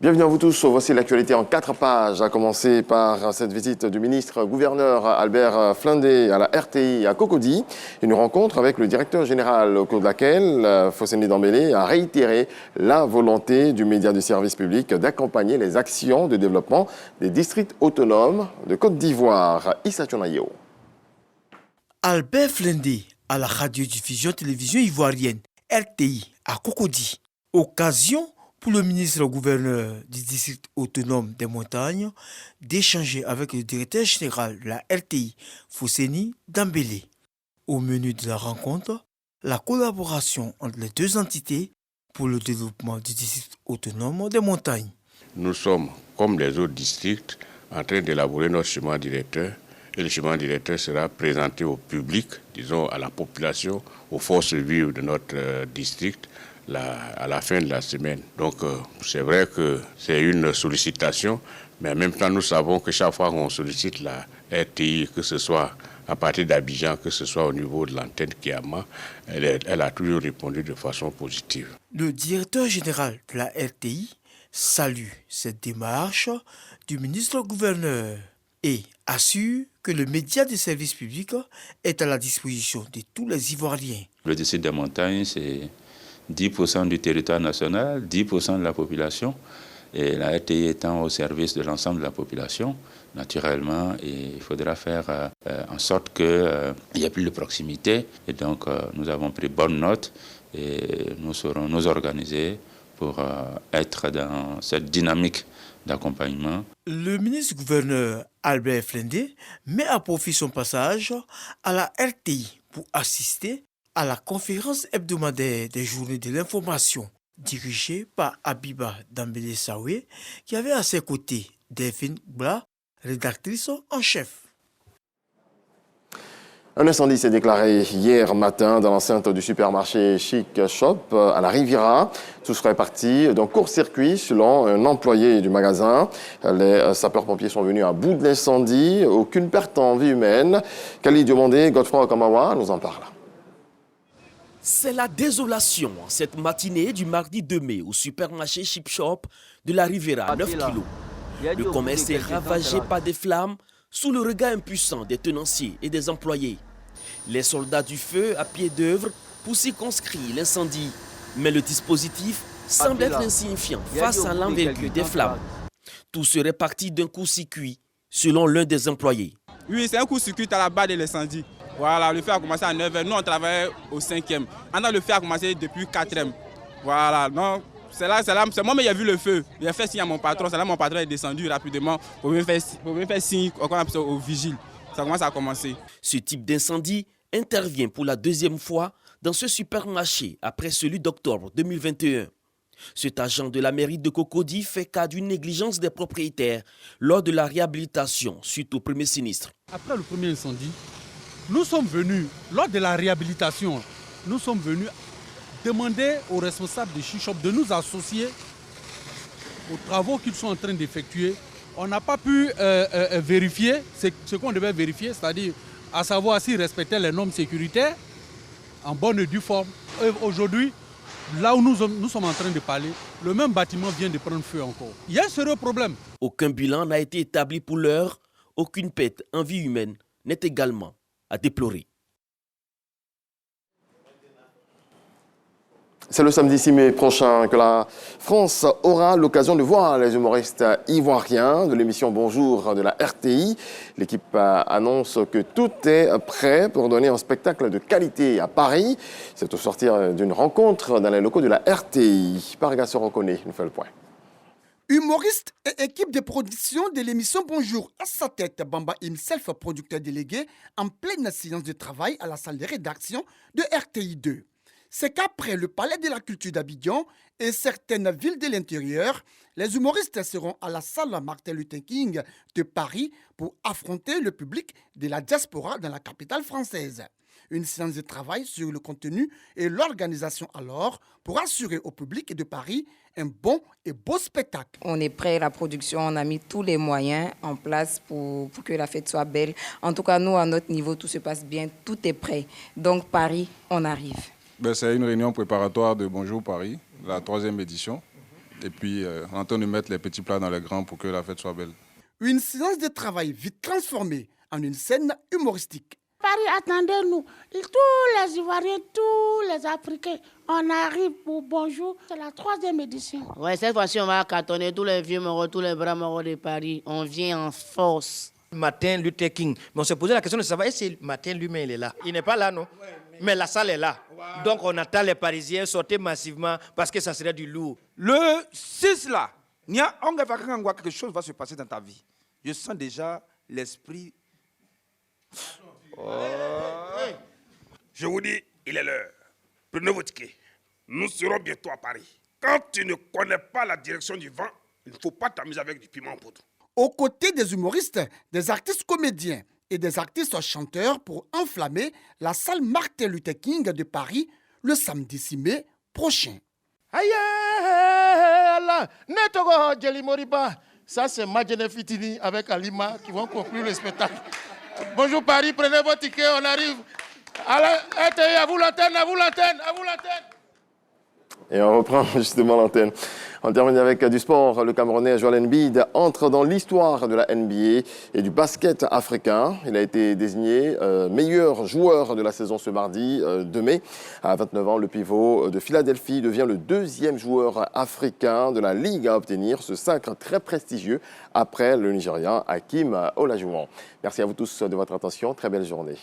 Bienvenue à vous tous. Voici l'actualité en 4 pages, à commencer par cette visite du ministre-gouverneur Albert Flindé à la RTI à Cocody. Une rencontre avec le directeur général au cours de laquelle Fosséni Dembélé a réitéré la volonté du média du service public d'accompagner les actions de développement des districts autonomes de Côte d'Ivoire. Issa Tchonayo. Albert Flindé à la radiodiffusion-télévision ivoirienne RTI à Cocody. Occasion pour le ministre-gouverneur du district autonome des montagnes d'échanger avec le directeur général de la RTI, Fosséni Dembélé. Au menu de la rencontre, la collaboration entre les deux entités pour le développement du district autonome des montagnes. Nous sommes, comme les autres districts, en train d'élaborer notre chemin directeur. Et le chemin directeur sera présenté au public, disons à la population, aux forces vives de notre district, à la fin de la semaine. Donc c'est vrai que c'est une sollicitation, mais en même temps nous savons que chaque fois qu'on sollicite la RTI, que ce soit à partir d'Abidjan, que ce soit au niveau de l'antenne Kiama, elle a toujours répondu de façon positive. Le directeur général de la RTI salue cette démarche du ministre-gouverneur et assure que le média des services publics est à la disposition de tous les Ivoiriens. Le district des montagnes, c'est 10% du territoire national, 10% de la population, et la RTI étant au service de l'ensemble de la population, naturellement, et il faudra faire en sorte qu'il y ait plus de proximité. Et donc, nous avons pris bonne note et nous saurons nous organiser pour être dans cette dynamique d'accompagnement. Le ministre-gouverneur Albert Flindé met à profit son passage à la RTI pour assister à la conférence hebdomadaire des journées de l'information dirigée par Abiba Dembélé Saoué, qui avait à ses côtés Delphine Bla, rédactrice en chef. Un incendie s'est déclaré hier matin dans l'enceinte du supermarché Chic Shop à la Riviera. Tout serait parti d'un court-circuit selon un employé du magasin. Les sapeurs-pompiers sont venus à bout de l'incendie. Aucune perte en vie humaine. Khalid Diomandé, Godefroy Okamawa nous en parle. C'est la désolation cette matinée du mardi 2 mai au supermarché Chip Shop de la Riviera, 9 kilos. Le commerce est ravagé par des flammes sous le regard impuissant des tenanciers et des employés. Les soldats du feu à pied d'œuvre pour circonscrire l'incendie. Mais le dispositif semble être insignifiant face à l'envergure des flammes. Tout serait parti d'un court-circuit, selon l'un des employés. Oui, c'est un court-circuit à la base de l'incendie. Voilà, le feu a commencé à 9h. Nous, on travaillait au 5e. Maintenant, le feu a commencé depuis 4e. Voilà, non, c'est moi qui ai vu le feu. J'ai fait signe à mon patron. C'est là mon patron est descendu rapidement pour me faire signe au vigile. Ça commence à commencer. Ce type d'incendie intervient pour la deuxième fois dans ce supermarché après celui d'octobre 2021. Cet agent de la mairie de Cocody fait cas d'une négligence des propriétaires lors de la réhabilitation suite au premier sinistre. Après le premier incendie, nous sommes venus, lors de la réhabilitation, nous sommes venus demander aux responsables de Chic Shop de nous associer aux travaux qu'ils sont en train d'effectuer. On n'a pas pu vérifier ce qu'on devait vérifier, c'est-à-dire à savoir s'ils respectaient les normes sécuritaires en bonne et due forme. Aujourd'hui, là où nous sommes en train de parler, le même bâtiment vient de prendre feu encore. Il y a un sérieux problème. Aucun bilan n'a été établi pour l'heure. Aucune perte en vie humaine n'est également à déplorer. C'est le samedi 6 mai prochain que la France aura l'occasion de voir les humoristes ivoiriens de l'émission Bonjour de la RTI. L'équipe annonce que tout est prêt pour donner un spectacle de qualité à Paris. C'est au sortir d'une rencontre dans les locaux de la RTI. Parga Sorokone nous fait le point. Humoriste et équipe de production de l'émission Bonjour. À sa tête, Bamba himself, producteur délégué, en pleine séance de travail à la salle de rédaction de RTI 2. C'est qu'après le Palais de la Culture d'Abidjan et certaines villes de l'intérieur, les humoristes seront à la salle Martin Luther King de Paris pour affronter le public de la diaspora dans la capitale française. Une séance de travail sur le contenu et l'organisation alors pour assurer au public de Paris un bon et beau spectacle. On est prêt, la production, on a mis tous les moyens en place pour que la fête soit belle. En tout cas, nous, à notre niveau, tout se passe bien, tout est prêt. Donc Paris, on arrive. C'est une réunion préparatoire de Bonjour Paris, la 3e édition. et puis en train de mettre les petits plats dans les grands pour que la fête soit belle. Une séance de travail vite transformée en une scène humoristique. Paris, attendez-nous. Tous les Ivoiriens, tous les Africains, on arrive pour bonjour. C'est la 3e édition. Ouais, cette fois-ci, on va cartonner tous les vieux morts, tous les bras morts de Paris. On vient en force. Martin Luther King. Mais on se posait la question de savoir est-ce que Martin lui-même il est là. Il n'est pas là, non? Mais la salle est là. Wow. Donc on attend les Parisiens sortir massivement parce que ça serait du lourd. Le 6 là, quelque chose va se passer dans ta vie. Je sens déjà l'esprit. Je vous dis, il est l'heure. Prenez vos tickets. Nous serons bientôt à Paris. Quand tu ne connais pas la direction du vent, il ne faut pas t'amuser avec du piment en poudre. Aux côtés des humoristes, des artistes comédiens et des artistes chanteurs pour enflammer la salle Martin Luther King de Paris le samedi 6 mai prochain. Ça, c'est Madjene Fitini avec Alima qui vont conclure le spectacle. Bonjour Paris, prenez vos tickets, on arrive. RTI, à vous l'antenne, à vous l'antenne, à vous l'antenne. Et on reprend justement l'antenne. On termine avec du sport. Le Camerounais Joel Embiid entre dans l'histoire de la NBA et du basket africain. Il a été désigné meilleur joueur de la saison ce mardi 2 mai. À 29 ans, le pivot de Philadelphie devient le 2e joueur africain de la Ligue à obtenir ce sacre très prestigieux après le Nigérian Hakeem Olajuwon. Merci à vous tous de votre attention. Très belle journée.